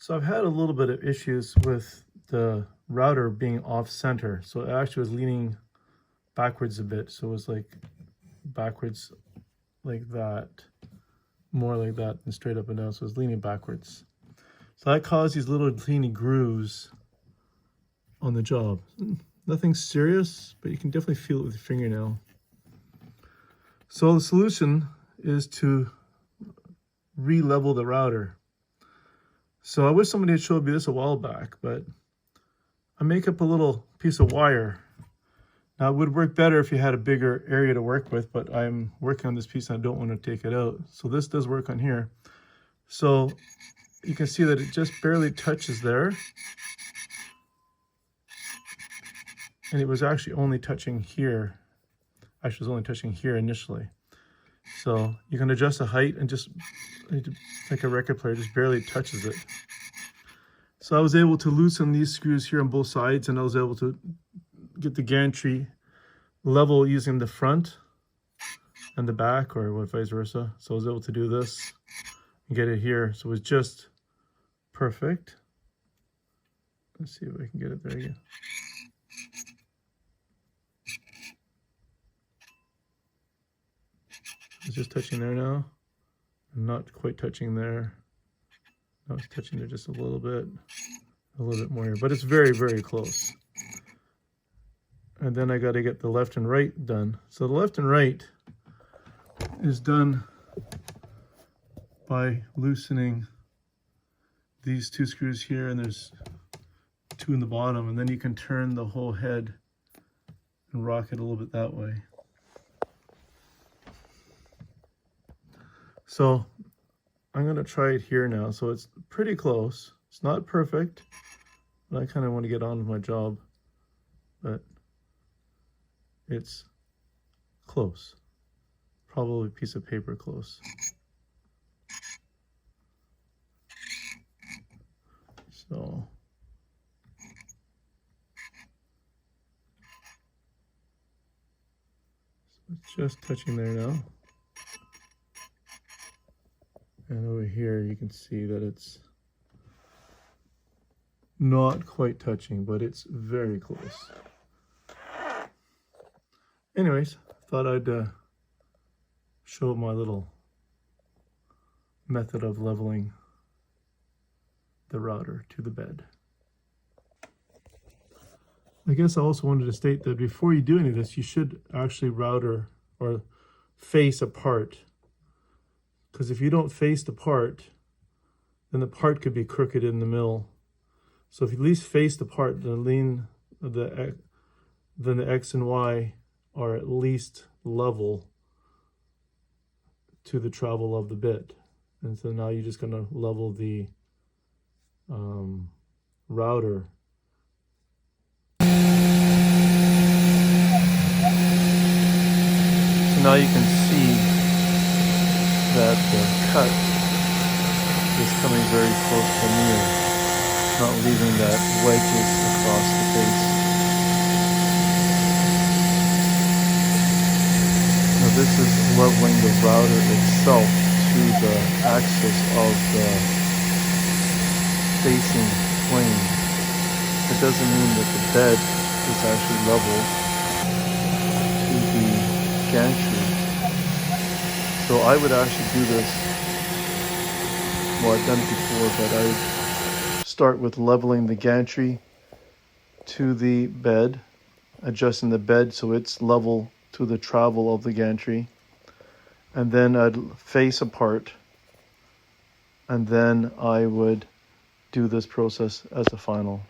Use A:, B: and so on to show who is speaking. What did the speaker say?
A: So I've had a little bit of issues with the router being off center. So it actually was leaning backwards a bit. So it was like backwards like that, more like that than straight up and down. So it was leaning backwards. So that caused these little teeny grooves on the job. Nothing serious, but you can definitely feel it with your fingernail. So the solution is to re-level the router. So I wish somebody had showed me this a while back, but I make up a little piece of wire. Now it would work better if you had a bigger area to work with, but I'm working on this piece and I don't want to take it out. So this does work on here. So you can see that it just barely touches there. And it was actually only touching here. Actually, it was only touching here initially. So you can adjust the height and just, like a record player, just barely touches it. So I was able to loosen these screws here on both sides, and I was able to get the gantry level using the front and the back, or vice versa. So I was able to do this and get it here. So it was just perfect. Let's see if I can get it there again. It's just touching there now. I'm not quite touching there. Now it's touching there just a little bit more here, but it's very, very close. And then I got to get the left and right done. So the left and right is done by loosening these two screws here, and there's two in the bottom, and then you can turn the whole head and rock it a little bit that way. So I'm going to try it here now. So it's pretty close. It's not perfect, but I kind of want to get on with my job. But it's close. Probably a piece of paper close. So it's just touching there now. And over here you can see that it's not quite touching, but it's very close. Anyways, thought I'd show my little method of leveling the router to the bed. I guess I also wanted to state that before you do any of this, you should actually router or face a part. Because if you don't face the part, then the part could be crooked in the mill. So if you at least face the part, then the X and Y are at least level to the travel of the bit. And so now you're just going to level the router. So now you can see that the cut is coming very close to near, not leaving that wedges across the face. Now this is leveling the router itself to the axis of the facing plane. It doesn't mean that the bed is actually level to the gantry. So I would actually do this, well, I've done it before, but I would start with leveling the gantry to the bed, adjusting the bed so it's level to the travel of the gantry, and then I'd face apart, and then I would do this process as the final.